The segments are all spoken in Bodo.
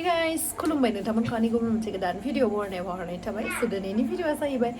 guys, खुलुमबाय नोंथांमोनखौ आंनि गुबुन मोनसे गोदान भिडिअ हरनाय थाबाय सो दिनैनि भिडिअआ जाहैबाय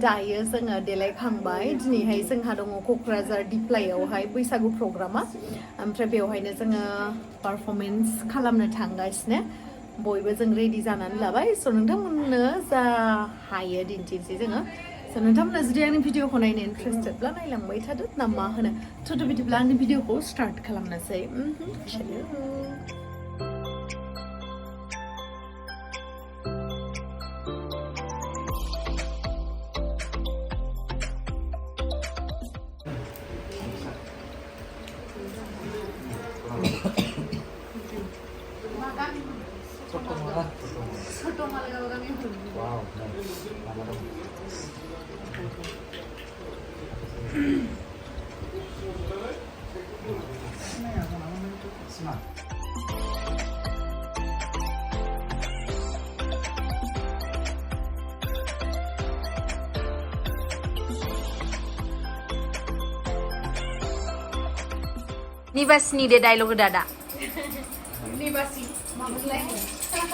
दायो जोङो देलायखांबाय दिनैहाय जोंहा दङ क'क्राझार दिप्लाइयावहाय बैसागु प्रग्रामा ओमफ्राय बेवहायनो जोङो पारफरमेन्स खालामनो थांगासिनो बयबो जों रेडि जानानै लाबाय स नोंथांमोननो जा हायो दिन्थिनोसै जोङो स नोंथांमोना जुदि आंनि भिडिअखौ नायनो इन्ट्रेस्टेडब्ला नायलांबाय थादो ना मा होनो थ' बिदिब्ला आंनि भिडिअखौ स्टार्ट खालामनोसै Chotomalgaon Bwisagu. Wow, Nibasni de dialogue dada. Nibasi, maksudnya? Saya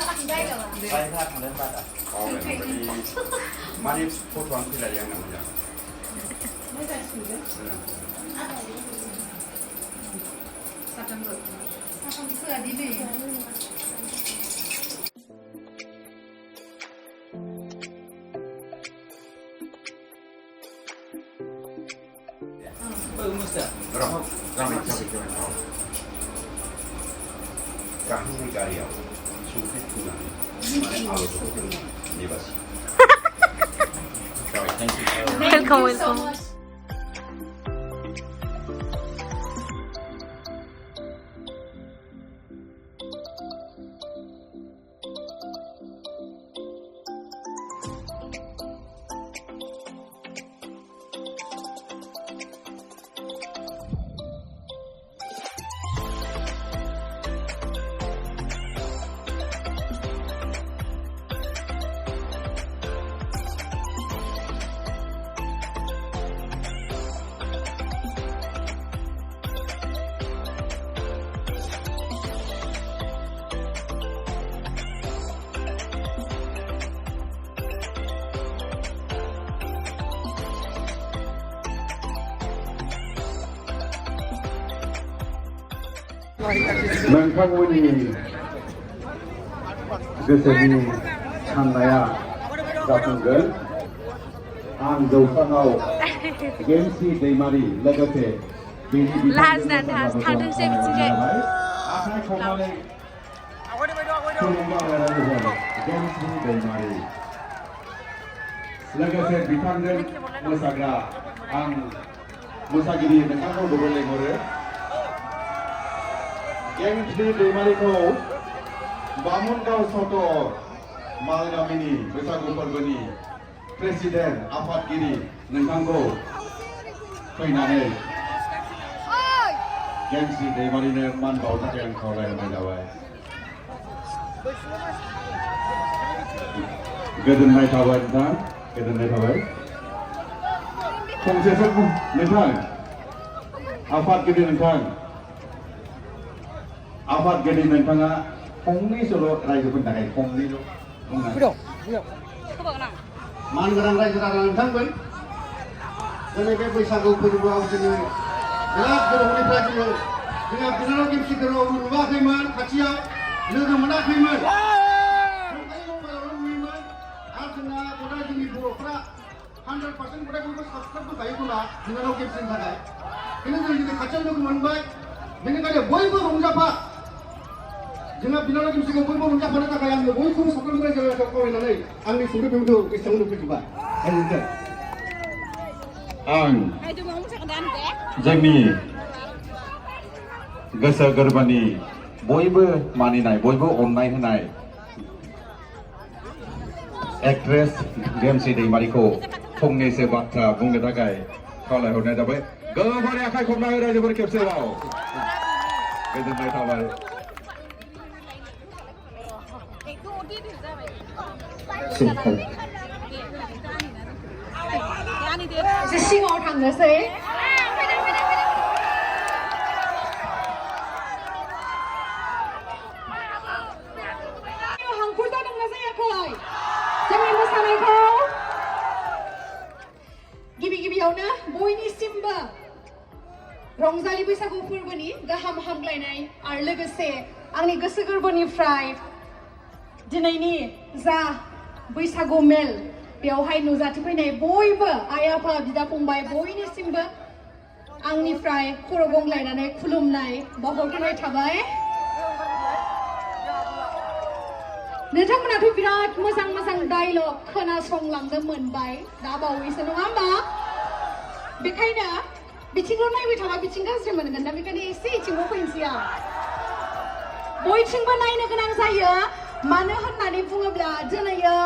tak ada. Oh, mana foto yang kita yang namanya? Kahmi karya, sulit juga. Welcome. नोंथांमोननि गोसोनि साननाया जाफुंगोन आं जौसाङाव गेमसि दैमारि लोगोसे आखाइ खबनानै थुलुंगा होनानै गेमसि दैमारि लोगोसे बिथांजों मोसाग्रा आं मोसागिरि नोंथांखौ दबे लेंहरो गेमसि दैमारिखौ बामुनगाव सत मालगामिनि बैसागु फोरबोनि प्रेसिडेन्ट आफादगिरि नोंथांखौ फैनानै गेमसि दैमारिनो मान बावनो थाखाय आं खावलायहरनाय जाबाय गोजोननाय थाबाय नोंथां गोजोननाय थाबाय फंसे सम नोंथां आफादगिरि नोंथां आफादगिरि नोंथाङा फंनैसोल' रायजोफोरनि थाखाय फंनैल' मानगोनां रायजो राजा नोंथांमोन दिनै बे बैसागु फोरबोआव जोङो बिराद गोबावनिफ्राय जोंहा बिनानाव गेमसिखौ नुवाखैमोन खाथियाव लोगो मोनाखैमोन मबाइलावनो नुयोमोन आरो जोंना गदाय जोंनि बर'फ्रा 100% गदाय बयबो साबसक्राइब होखायो खोमा बिनानाव गेमसिनि थाखाय बेनो जों दिनै खाथियाव लोगो मोनबाय बेनिखायनो बयबो रंजाफा जोंहा बिनानाव गेमसिखौ बयबो रंजाफानो थाखाय आङो बयखौबो साफ्रोमबो रायजो राजाखौ खावलायनानै आंनि सुंद' बिबुंथिखौ एसेयावनो फोजोबबाय आं जोंनि गोसो गोरबोनि बयबो मानिनाय बयबो अननाय होनाय एक्ट्रेस गेमसि दैमारिखौ फंनैसो बाथ्रा बुंनो थाखाय खावलायहरनाय जाबाय गोबारै आखाइ खबना हो रायजोफोर खेबसेबाव गोजोननाय थाबाय सिङाव थांनोसै मोसानायखौ गिबियावनो बयनिसिमबो रंजालि बैसागु फोरबोनि गाहाम हामलायनाय आरो लोगोसे आंनि गोसो गोरबोनिफ्राय दिनैनि जा बैसागु मेल बेवहाय नुजाथिफैनाय बयबो आइ आफा बिदा फंबाय बयनिसिमबो आंनिफ्राय खर' गंग्लायनानै खुलुमनाय बावहरग्रोनाय थाबाय। नोंथांमोनाथ' बिराद मोजां डायलग खोनासंलांनो मोनबाय दा बावैसो नङा होमबा? बेखायनो बिथिंल' नायबाय थाबा बिथिं गाज्रि मोनगोन ना, बेखायनो एसे इथिंबो फैनोसै आं। बयथिंबो नायनो गोनां जायो, मानो होननानै बुङोब्ला दिनैयो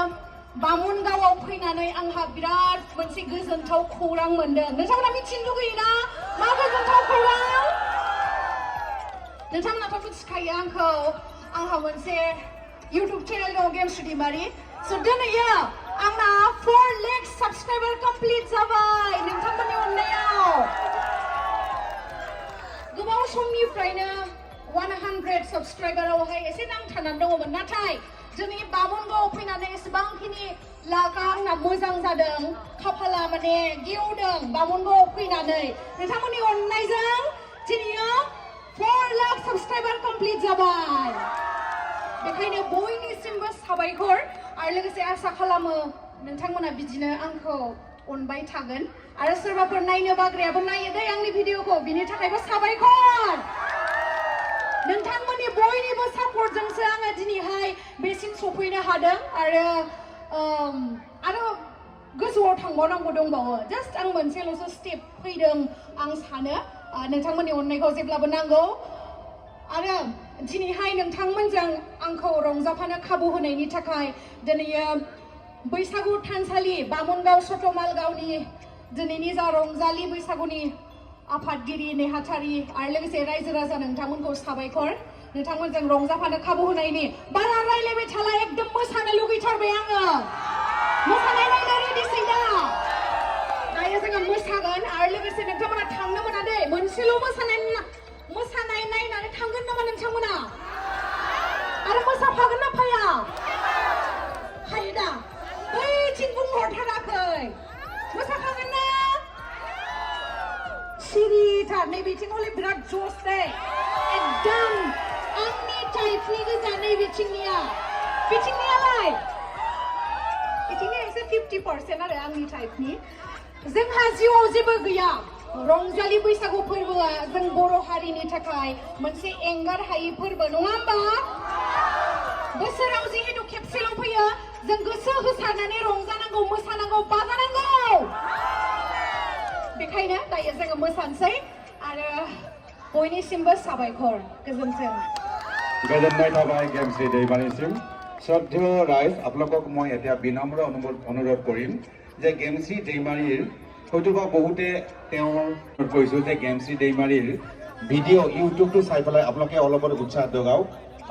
बामोनगावआव फैनानै आंहा बिराद मोनसे गोजोनथाव खौरां मोनदों। नोंथांमोना मिथिनो लुगैयोना मा गोजोनथाव खौरां? नोंथांमोनाथ' मिथिखायो आंहा मोनसे YouTube चेनेल दं गेमस्रि दैमारि। स' दिनैयो आंना 4 लाख साबस्क्राइबार कमप्लिट जाबाय नोंथांमोननि अननायाव। गोबाव समनिफ्रायनो 100 साबस्क्राइबारावहाय एसे नांथानानै दङमोन, नाथाय दिनै बामोनगावआव फैनानै एसेबांखिनि लाखा आंना मोजां जादों, खाफाला माने गेवदों बामोनगावआव फैनानै। नोंथांमोननि अननायजों दिनैयो 4 लाख साबस्क्राइबार कमप्लिट जाबाय। बेखायनो बयनिसिमबो साबायखर आरो लोगोसे आसा खालामो नोंथांमोना बिदिनो आंखौ अनबाय थागोन आरो सोरबाफोर नायनो बाग्रायाबो नायो दै आंनि भिडिअखौ, बिनि थाखायबो साबायखर। नोंथांमोननि बयनिबो सापर्टजोंसो आङो दिनैहाय बेसिम सफैनो हादों आरो गोजौआव थांबावनांगौ दंबावो। जास्ट आं मोनसेल'सो स्टेप फैदों आं सानो। नोंथांमोननि अननायखौ जेब्लाबो नांगौ आरो दिनैहाय नोंथांमोनजों आंखौ रंजाफानो खाबु होनायनि थाखाय दिनैयो बैसागु थानसालि बामोनगाव चटमालगावनि दिनैनि जा रंजालि बैसागुनि आफादगिरि नेहाथारि आरो लोगोसे रायजो राजा नोंथांमोनखौ साबायखर। नोंथांमोनजों रंजाफानो खाबु होनायनि बारा रायलायबाय थाला, एकदम मोसानो लुगैथारबाय आङो। मोसानाय नायनो रेडिसै दा? दायो जोङो मोसागोन आरो लोगोसे नोंथांमोना थांनो मोना दे, मोनसेल' मोसानाय नायनानै थांगोन नामा नोंथांमोना? आरो मोसाफागोन ना फाया? हायो दा? बैथिं बुंहरथाराखै, मोसाखागोन ना? सिरिथार, नैबेथिं हले बिराद जस दे, एकदम आंनि टाइपनि गोजा नैबेथिंनिया। बिथिंनियालाय? बिथिंनिया एसे 50% आरो आंनि टाइपनि। जोंहा जिउआव जेबो गैया, रंजालि बैसागु फोरबोआ जों बर' हारिनि थाखाय मोनसे एंगार हायै फोरबो नङा होमबा? बोसोराव जिहेतु खेबसेल' फैयो, जों गोसो होसारनानै रंजानांगौ, मोसानांगौ, बाजानांगौ। बेखायनो दायो जोङो मोसानोसै आरो बयनिसिमबो साबायखर। गोजोन्थों। गोजोननाय थाबाय गेमस्रि दैमारिसिम। শ্ৰদ্ধেয় ৰাইজ, আপোনালোকক মই এতিয়া বিনম্ৰ অনুৰোধ কৰিম যে গেমশ্ৰী दैमारिৰ হয়তোবা বহুতে তেওঁৰ কৈছোঁ যে গেমশ্ৰী दैमारिৰ ভিডিঅ' ইউটিউবটো চাই পেলাই আপোনালোকে অলপমান উৎসাহ যোগাওক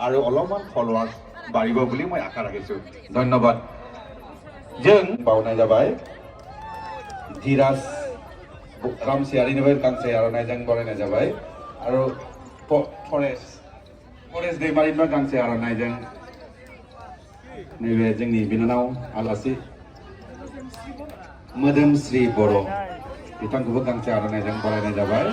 আৰু অলপমান ফলোৱাৰ্ছ বাঢ়িব বুলি মই আশা ৰাখিছোঁ। ধন্যবাদ। जों बावनाय जाबाय धीराज रामसियारिनिफ्राय गांसे आर'नाइजों बरायनाय जाबाय आरो फरेस्ट दैमारिनिफ्राय गांसे आर'नाइजों नैबे जोंनि बिनानाव आलासि मोदोमस्रि बर' बिथांखौबो गांसे आर'नाइजों बरायनाय जाबाय।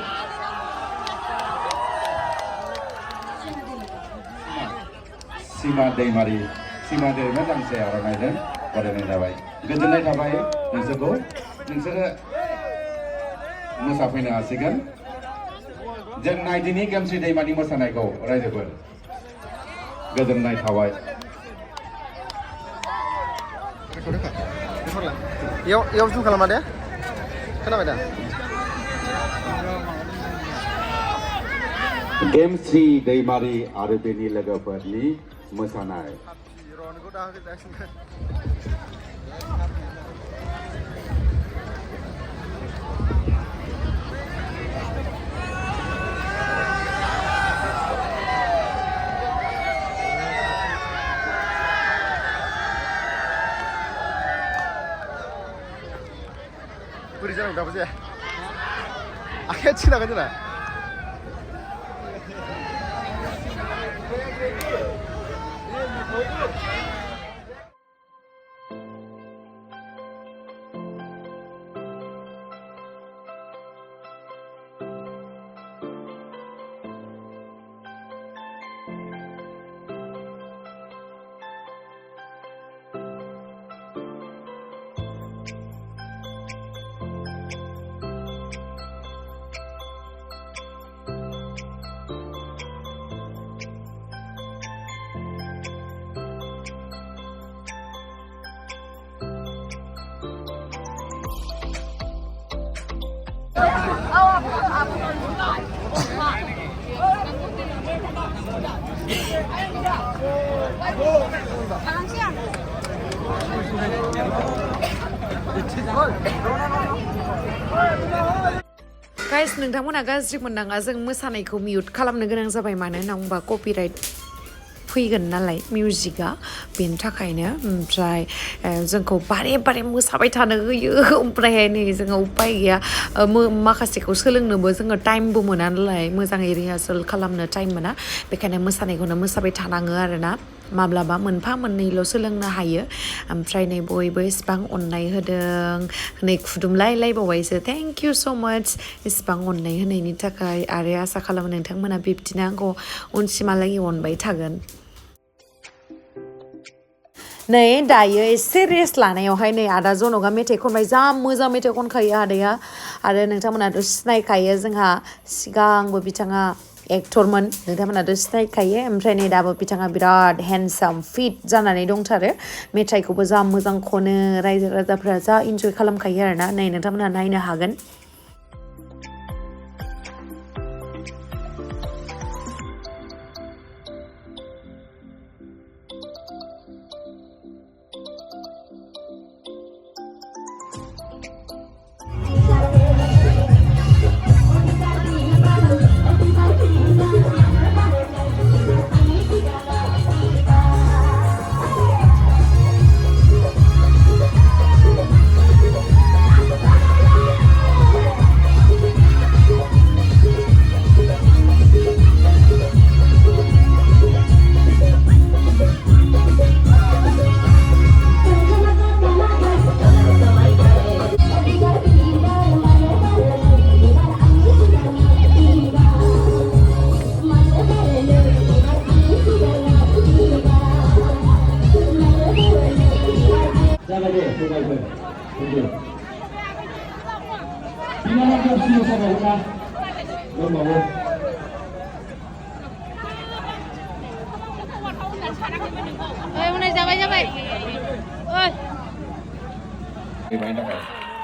सीमा दैमारि गांसे आर'नाइजों बरायनाय जाबाय। गोजोननाय थाबाय नोंसोरखौ, नोंसोरो मोसाफैनो हासिगोन। जों नायदिनि गेमस्रि दैमानि मोसानायखौ रायजोफोर। गोजोननाय थाबाय। इयाव जुम खालामा दे, खोनाबाय दा? गेमस्रि दैमारि आरो बेनि लोगोफोरनि मोसानाय। बोरै जानांगौ दाबो जाया? आखाइया थिनांगोन जोंना। गाइस नोंथांमोना गाज्रि मोननाङा जों मोसानायखौ मिउट खालामनो गोनां जाबाय मानो होनना बुंबा कपिराइट फैगोन नालाय मिउजिकआ बेनि थाखायनो ओमफ्राय जोंखौ बारे बारे मोसाबाय थानो होयो ओमफ्रायहाय नै जोङो उपाय गैया माखासेखौ सोलोंनोबो जोङो टाइमबो मोना नालाय मोजाङै रिहार्सेल खालामनो टाइम मोना बेखायनो मोसानायखौनो मोसाबाय थानाङो आरोना माब्लाबा मोनफा मोननैल' सोलोंनो हायो ओमफ्राय नै बयबो इसिबां अननाय होदों नै खुदुमलायलायबावबायसो थेंक इउ स' माच इसिबां अननाय होनायनि थाखाय आरो आसा खालामो नोंथांमोना बिब्दिनो आंखौ उनसिमहालागै अनबाय थागोन नै दायो एसे रेस्ट लानायावहाय नै आदा जनकआ मेथाइ खनबाय जा मोजां मेथाइ खनखायो आदाया आरो नोंथांमोनाथ' सिनायखायो जोंहा सिगांबो बिथाङा एक्टरमोन नोंथांमोनाथ' सिनायखायो ओमफ्राय नै दाबो बिथाङा बिराद हेन्डसाम फिट जानानै दंथारो मेथाइखौबो जा मोजां खनो रायजो राजाफ्रा जा इन्जय खालामखायो आरोना नै नोंथांमोना नायनो हागोन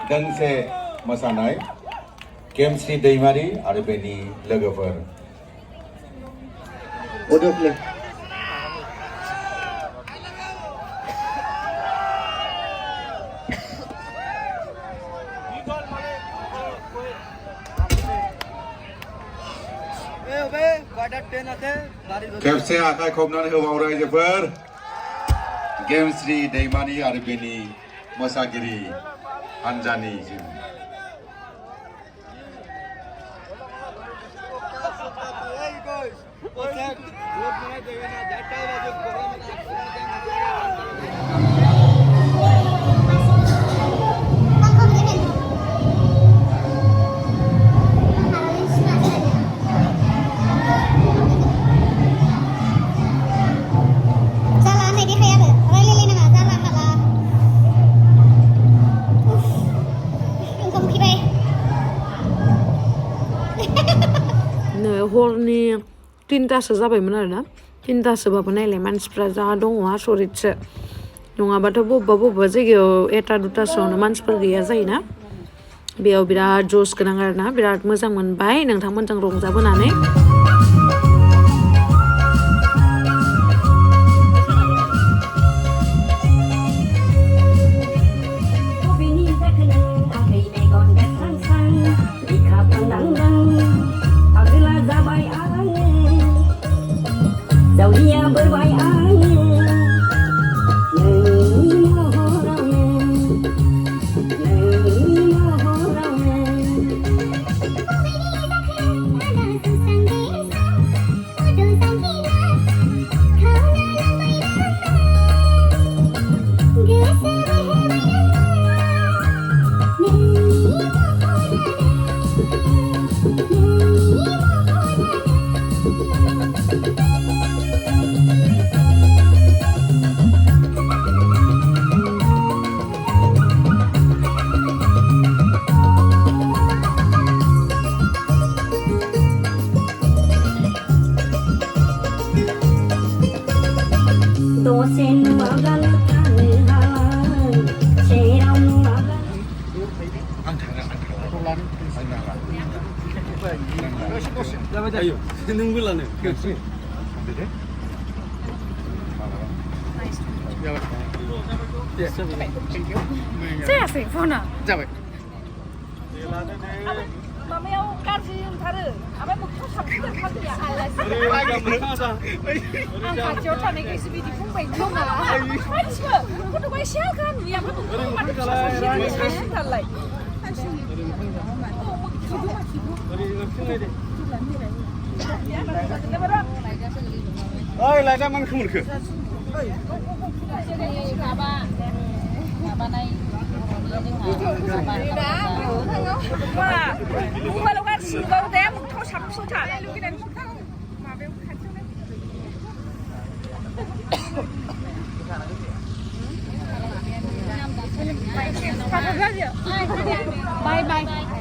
दोंसे मोसानाय गेमस्रि दैमारि आरो बेनि लोगोफोर Audio play. खेबसे आखाइ खबनानै होबाव रायजोफोर गेमस्रि दैमारि आरो बेनि मोसागिरि हानजानिसिम हरनि 3टासो जाबायमोन आरोना 3टासोबाबो नायलाय मानसिफ्रा जा दङ आसरितसो नङाबाथ' बबेबा जायगायाव 1टा 2टासोआवनो मानसिफोर गैया जायोना बेयाव बिराद जस गोनां आरोना बिराद मोजां मोनबाय नोंथांमोनजों रंजाबोनानै Ayo, nunggu lah nih. जायासै फना जाबाय माबायाव गाज्रि ओंखारो ओमफ्राय मोखां साबसिन ओंखारगैया आलासि आं खाथियाव थानायखायसो बिदि बुंबाय खोमा मानसिबो गथ'बा एसे आगा नुयो ओमफ्राय माथो सासिनथारलाय ओइ लाइटआ मानो खोमोरखो मबाइलाव गाज्रि नुबाबो दे मोगथाङाव साबसिनथार लुगैनानै मोगथाङाव माबायाव खाथियावनो बाय बाय